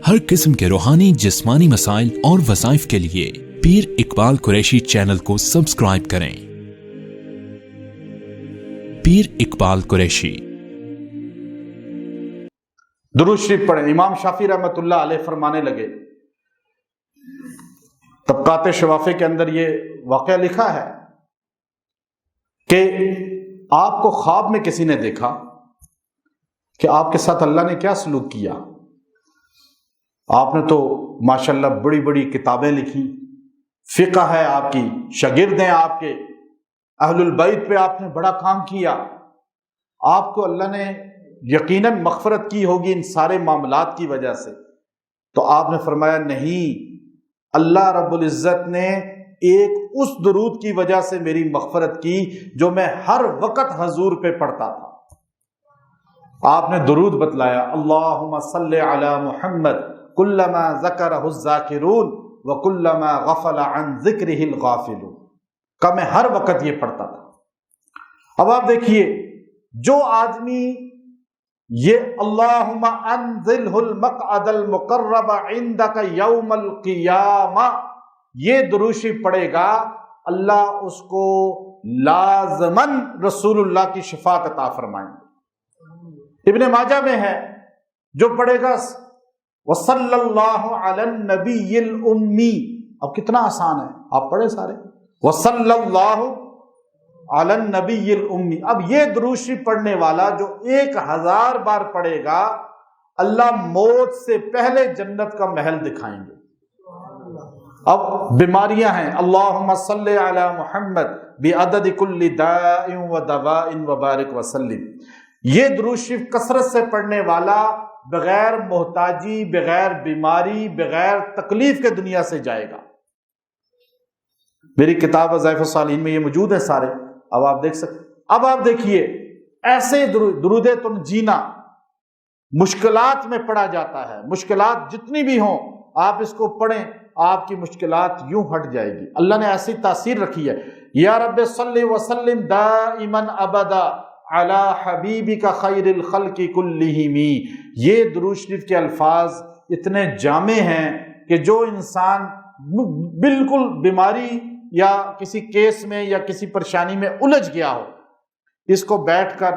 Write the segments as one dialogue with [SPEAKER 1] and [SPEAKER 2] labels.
[SPEAKER 1] ہر قسم کے روحانی جسمانی مسائل اور وظائف کے لیے پیر اقبال قریشی چینل کو سبسکرائب کریں۔ پیر اقبال قریشی۔
[SPEAKER 2] درود شریف پڑھیں۔ امام شافعی رحمۃ اللہ علیہ فرمانے لگے، طبقات شوافع کے اندر یہ واقعہ لکھا ہے کہ آپ کو خواب میں کسی نے دیکھا کہ آپ کے ساتھ اللہ نے کیا سلوک کیا۔ آپ نے تو ماشاءاللہ بڑی بڑی کتابیں لکھی، فقہ ہے آپ کی، شاگرد ہیں آپ کے، اہل البیت پہ آپ نے بڑا کام کیا، آپ کو اللہ نے یقیناً مغفرت کی ہوگی ان سارے معاملات کی وجہ سے۔ تو آپ نے فرمایا نہیں، اللہ رب العزت نے ایک اس درود کی وجہ سے میری مغفرت کی جو میں ہر وقت حضور پہ پڑھتا تھا۔ آپ نے درود بتلایا، اللہم صلی علی محمد کلما ذکرہ الذاکرون وکلما غفل عن ذکرہ الغافلون، کہ میں ہر وقت یہ پڑھتا تھا۔ اب آپ دیکھیے، جو آدمی یہ اللہم انزلہ المقعد المقرب عندک یوم القیامہ یہ درود شریف پڑھے گا، اللہ اس کو لازماً رسول اللہ کی شفاعت عطا فرمائیں گے۔ ابن ماجہ میں ہے، جو پڑھے گا وصلی اللہ علی النبی الامی، اب کتنا آسان ہے، آپ پڑھے سارے وصلی اللہ علی النبی الامی۔ اب یہ درود شریف پڑھنے والا جو 1000 بار پڑھے گا، اللہ موت سے پہلے جنت کا محل دکھائیں گے۔ اب بیماریاں ہیں، اللہم صلی علی محمد بعدد کل داء و دواء وبارک وسلم۔ یہ درود شریف کثرت سے پڑھنے والا بغیر محتاجی، بغیر بیماری، بغیر تکلیف کے دنیا سے جائے گا۔ میری کتاب وظائف الصالحین میں یہ موجود ہے سارے، اب آپ دیکھ سکتے۔ اب آپ دیکھیے، ایسے درود تنجینا مشکلات میں پڑھا جاتا ہے، مشکلات جتنی بھی ہوں آپ اس کو پڑھیں، آپ کی مشکلات یوں ہٹ جائے گی۔ اللہ نے ایسی تاثیر رکھی ہے، یا رب صلی وسلم دائما ابدا علی حبیبک خیر الخلق کلہم۔ یہ درود شریف کے الفاظ اتنے جامع ہیں کہ جو انسان بالکل بیماری یا کسی کیس میں یا کسی پریشانی میں الجھ گیا ہو، اس کو بیٹھ کر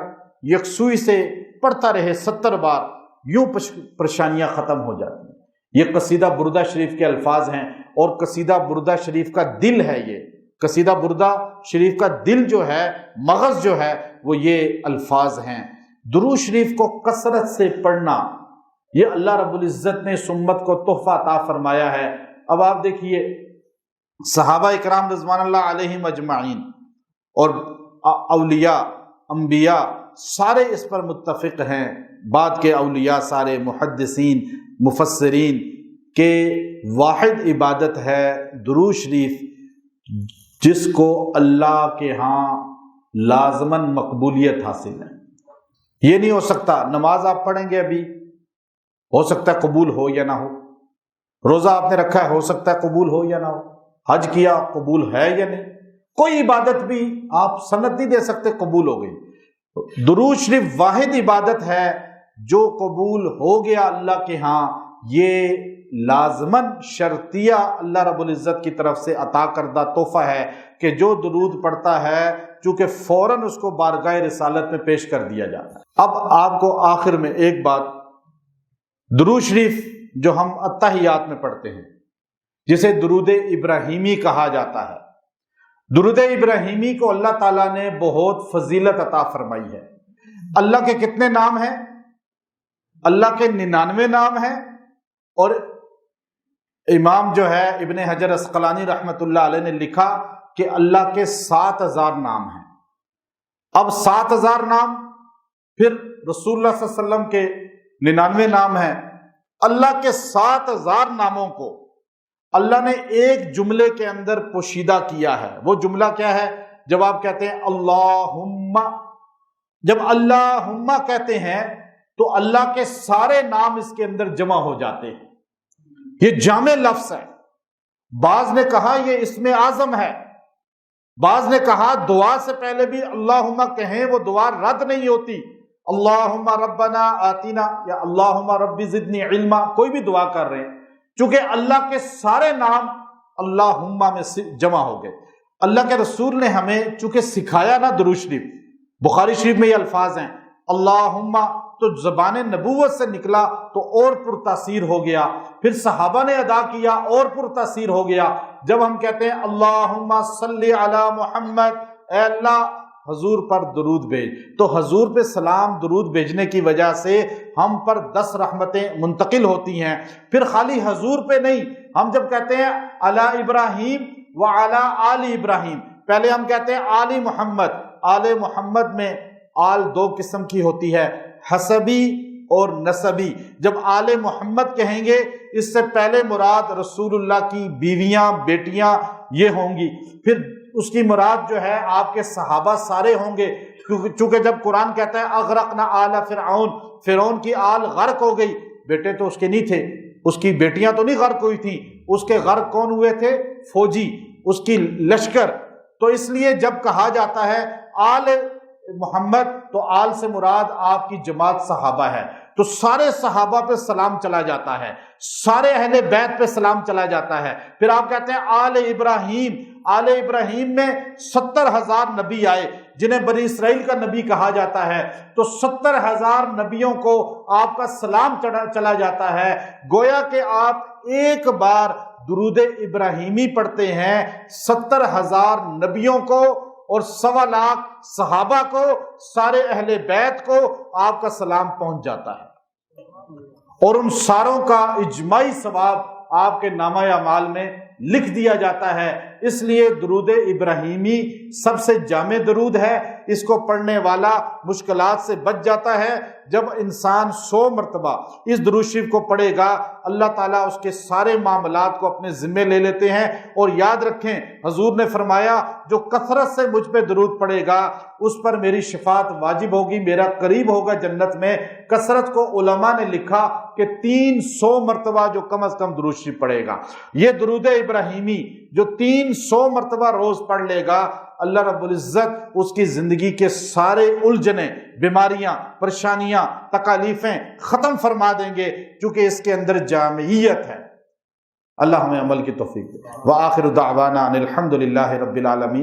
[SPEAKER 2] یکسوئی سے پڑھتا رہے 70 بار، یوں پریشانیاں ختم ہو جاتی ہیں۔ یہ قصیدہ بردہ شریف کے الفاظ ہیں، اور قصیدہ بردہ شریف کا دل ہے۔ یہ قصیدہ بردہ شریف کا دل جو ہے، مغز جو ہے، وہ یہ الفاظ ہیں۔ درود شریف کو کثرت سے پڑھنا، یہ اللہ رب العزت نے اس امت کو تحفہ عطا فرمایا ہے۔ اب آپ دیکھیے، صحابہ اکرام رضوان اللہ علیہم اجمعین اور اولیاء، انبیاء سارے اس پر متفق ہیں، بعد کے اولیاء سارے، محدثین، مفسرین، کہ واحد عبادت ہے درود شریف جس کو اللہ کے ہاں لازماً مقبولیت حاصل ہے۔ یہ نہیں ہو سکتا نماز آپ پڑھیں گے، ابھی ہو سکتا ہے قبول ہو یا نہ ہو، روزہ آپ نے رکھا ہے، ہو سکتا ہے قبول ہو یا نہ ہو، حج کیا قبول ہے یا نہیں، کوئی عبادت بھی آپ سند نہیں دے سکتے قبول ہو گئی۔ درود شریف واحد عبادت ہے جو قبول ہو گیا اللہ کے ہاں، یہ لازماً شرطیہ اللہ رب العزت کی طرف سے عطا کردہ تحفہ ہے کہ جو درود پڑھتا ہے چونکہ فوراً اس کو بارگاہ رسالت میں پیش کر دیا جاتا ہے۔ اب آپ کو آخر میں ایک بات، درود شریف جو ہم اتحیات میں پڑھتے ہیں، جسے درود ابراہیمی کہا جاتا ہے، درود ابراہیمی کو اللہ تعالیٰ نے بہت فضیلت عطا فرمائی ہے۔ اللہ کے کتنے نام ہیں؟ اللہ کے 99 نام ہیں، اور امام جو ہے ابن حجر عسقلانی رحمۃ اللہ علیہ نے لکھا کہ اللہ کے 7000 نام ہیں۔ اب 7000 نام، پھر رسول اللہ صلی اللہ علیہ وسلم کے 99 نام ہیں۔ اللہ کے 7000 ناموں کو اللہ نے ایک جملے کے اندر پوشیدہ کیا ہے۔ وہ جملہ کیا ہے؟ جب آپ کہتے ہیں اللہم، جب اللہم کہتے ہیں تو اللہ کے سارے نام اس کے اندر جمع ہو جاتے ہیں۔ یہ جامع لفظ ہے۔ بعض نے کہا یہ اسم اعظم ہے، بعض نے کہا دعا سے پہلے بھی اللہم کہیں، وہ دعا رد نہیں ہوتی، اللہم ربنا آتینا یا اللہم رب زدنی علما، کوئی بھی دعا کر رہے ہیں، چونکہ اللہ کے سارے نام اللہم میں جمع ہو گئے. اللہ کے رسول نے ہمیں چونکہ سکھایا نا درود شریف، بخاری شریف میں یہ الفاظ ہیں اللہم، تو زبان نبوت سے نکلا تو اور پر تاثیر ہو گیا، پھر صحابہ نے ادا کیا اور پر تاثیر ہو گیا. جب ہم کہتے ہیں اللہم صلی علی محمد، اے اللہ حضور پر درود بھیج، تو حضور پہ سلام درود بھیجنے کی وجہ سے ہم پر 10 رحمتیں منتقل ہوتی ہیں. پھر خالی حضور پہ نہیں، ہم جب کہتے ہیں علی ابراہیم وعلی آل ابراہیم، پہلے ہم کہتے ہیں آل محمد. آل محمد میں آل 2 قسم کی ہوتی ہے، حسبی اور نسبی. جب آل محمد کہیں گے اس سے پہلے مراد رسول اللہ کی بیویاں بیٹیاں یہ ہوں گی، پھر اس کی مراد جو ہے آپ کے صحابہ سارے ہوں گے، چونکہ جب قرآن کہتا ہے اغرقنا آل فرعون، فرعون کی آل غرق ہو گئی، بیٹے تو اس کے نہیں تھے، اس کی بیٹیاں تو نہیں غرق ہوئی تھیں، اس کے غرق کون ہوئے تھے؟ فوجی، اس کی لشکر. تو اس لیے جب کہا جاتا ہے آل محمد تو آل سے مراد آپ کی جماعت صحابہ ہے، تو سارے صحابہ پہ سلام چلا جاتا ہے، سارے اہل بیت پہ سلام چلا جاتا ہے. پھر آپ کہتے ہیں آل ابراہیم، آل ابراہیم میں 70,000 نبی آئے جنہیں بنی اسرائیل کا نبی کہا جاتا ہے، تو 70,000 نبیوں کو آپ کا سلام چلا جاتا ہے. گویا کہ آپ ایک بار درود ابراہیمی پڑھتے ہیں 70,000 نبیوں کو اور 1.25 صحابہ کو، سارے اہل بیت کو آپ کا سلام پہنچ جاتا ہے، اور ان ساروں کا اجماعی ثواب آپ کے نامہ اعمال میں لکھ دیا جاتا ہے. اس لیے درود ابراہیمی سب سے جامع درود ہے، اس کو پڑھنے والا مشکلات سے بچ جاتا ہے. جب انسان 100 مرتبہ اس درود شریف کو پڑھے گا، اللہ تعالیٰ اس کے سارے معاملات کو اپنے ذمے لے لیتے ہیں. اور یاد رکھیں حضور نے فرمایا جو کثرت سے مجھ پہ درود پڑھے گا اس پر میری شفاعت واجب ہوگی، میرا قریب ہوگا جنت میں. کثرت کو علماء نے لکھا کہ 300 مرتبہ جو کم از کم درود شریف پڑھے گا. یہ درود ابراہیمی جو 300 مرتبہ روز پڑھ لے گا، اللہ رب العزت اس کی زندگی کے سارے الجھنیں، بیماریاں، پریشانیاں، تکالیفیں ختم فرما دیں گے، کیونکہ اس کے اندر جامعیت ہے. اللہ ہمیں عمل کی توفیق دے. وآخر دعوانا ان الحمد للہ رب العالمین.